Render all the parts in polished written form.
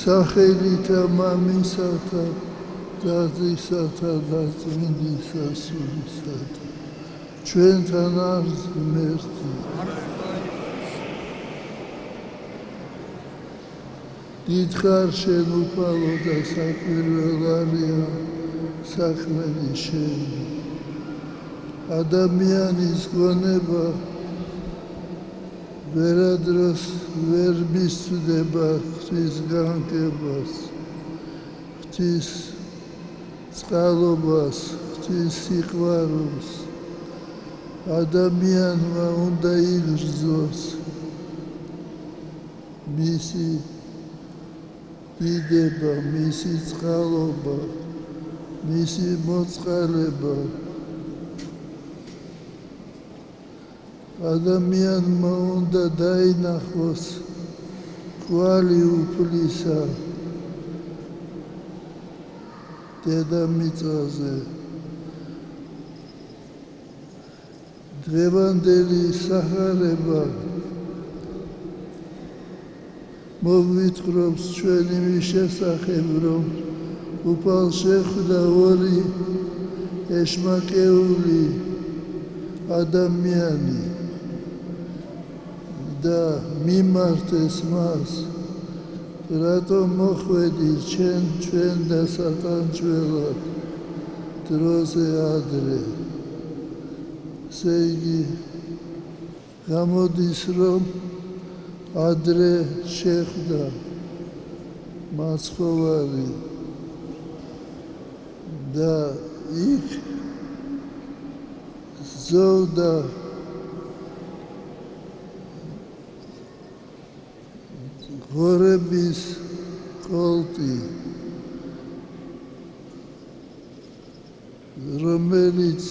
სახელითა მამისათა დათვისათა და წმინდისა სულისათა ჩვენთან არის ღმერთი დიდხარ შენ უფალო და საკვირველარია საქმენი შენი ადამიანის გონება ვერადროს ვერ მისცდება ღვთის განკებას ღვთის წყალობას ღვთის სიყვარულს ადამიანმა უნდა იგრძნოს მისი დიდება, მისი წყალობა, მისი მოწყალება ადამიანმა უნდა დაინახოს კვალი უფლისა დედამიწაზე დღევანდელი სახარება მოგვითხრობს ჩვენ იმის შესახებ რომ უფალ შეხვდა ორი ეშმაკეული ადამიანი და მიმართეს მას რატომ მოხვედი ჩვენ და სატანჯველად დროზე ადრე ესე იგი გამოდის რომ ადრე შეხვდა მაცხოვარი და იქ ზოვდა ღორების კოლტი რომელიც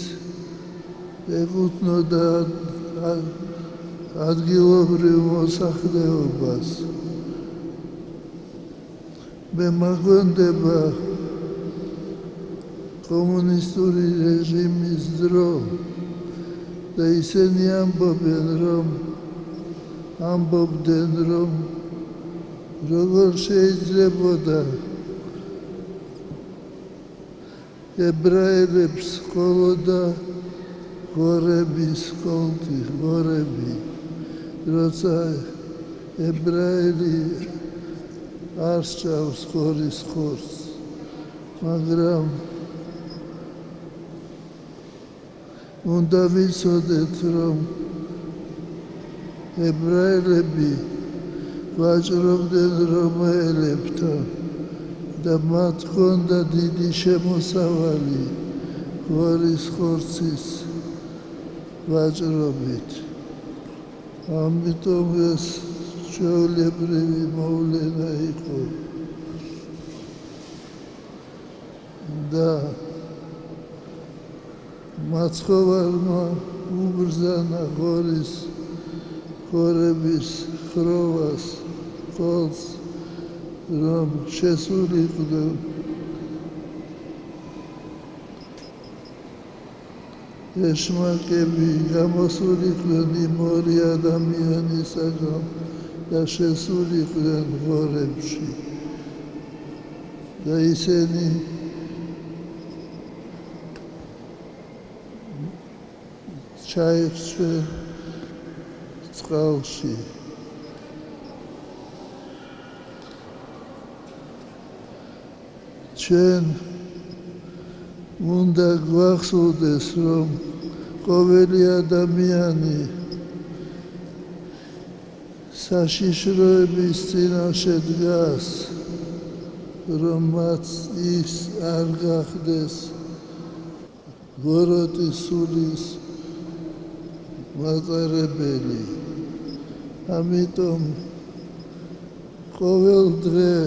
ეკუთვნოდა ადგილობრივ მოსახლეობას მე მაგვენდება კომუნისტური რეჟიმის დრო და ისინი ამბობდნენ რომ როგორ შეიძლებოდა ებრაელებს ყოლოდა ღორების კოლტი ღორები როცა ებრაელი არ სჭავს ღორის ხორცს მაგრამ უნდა ვიცოდეთ რომ ებრაელები ვაჭრობდნენ რომაელებთან და მათ ჰქონდა დიდი შემოსავალი ღორის ხორცის ვაჭრობით ამიტომ ეს ჩვეულებრივი მოვლენა იყო და მაცხოვარმა უბრძანა ღორების ხროვას ყოლს რომ შესულიყო ეშმაკები გამოსულიყვნენ იმ ორი ადამიანისაგან და შესულიყვნენ ღორებში და ისინი ჩაირჩნენ წყალში ჩვენ უნდა გვახსოვდეს რომ ყოველი ადამიანი საშიშროების წინაშე დგას რომ მათ ის არ გახდეს ღოროტის სულის მატარებელი ამიტომ ყოველ დღე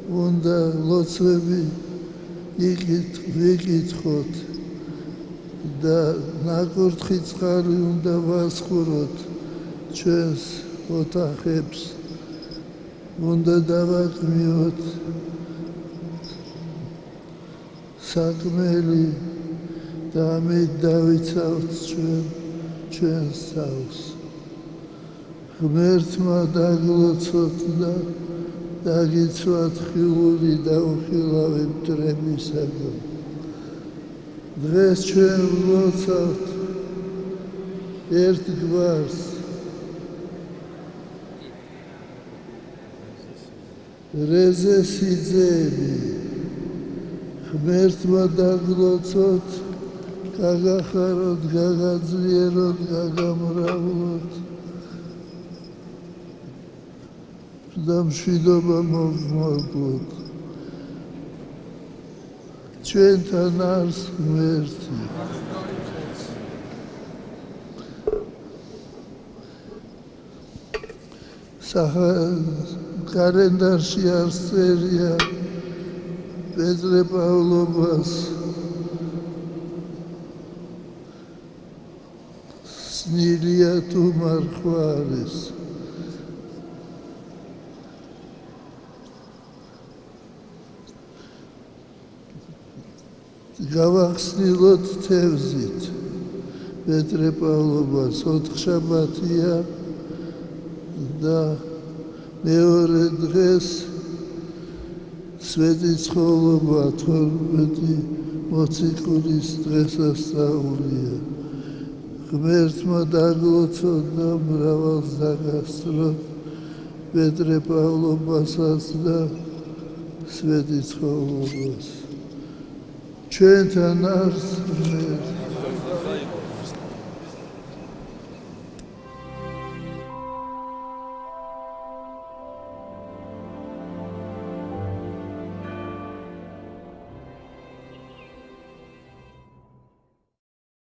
უნდა ლოცვები ვიკითხოთ და ნაკურთხი წყალი უნდა ვასხუროთ ჩვენს ოთახებს უნდა დავაყრიოთ საქმელი და ამით დავიცავთ ჩვენს თავს ღმერთმა დაგლოცოთ და დაგიცვათ ხილული და უხილავი მტრებისაგან. დღეს ჩვენ ვლოცავთ ერთ გვარს, რეზე სიძენი, ღმერთმა დაგლოცოთ, გაგახაროთ, გაგაძლიეროთ, გაგამრავლოთ და მშვიდობა მოგმოგვოთ. ჩვენთან არის ღმერთი. კალენდარში არის წერია პეტრე პავლობას სნილია თუ მარხვარის. გავახსნილოთ თევზით პეტრე პავლობას 4 შაბათია და მეორე დღეს სვეტი ცხოვრება 12 მოციქულის დღესასწაულია. ღმერთმა დაგლოცოთ და მრავალს დაგასწროთ პეტრე პავლობასაც და სვეტი ცხოვრებას. ჩვენთან არის ღმერთი.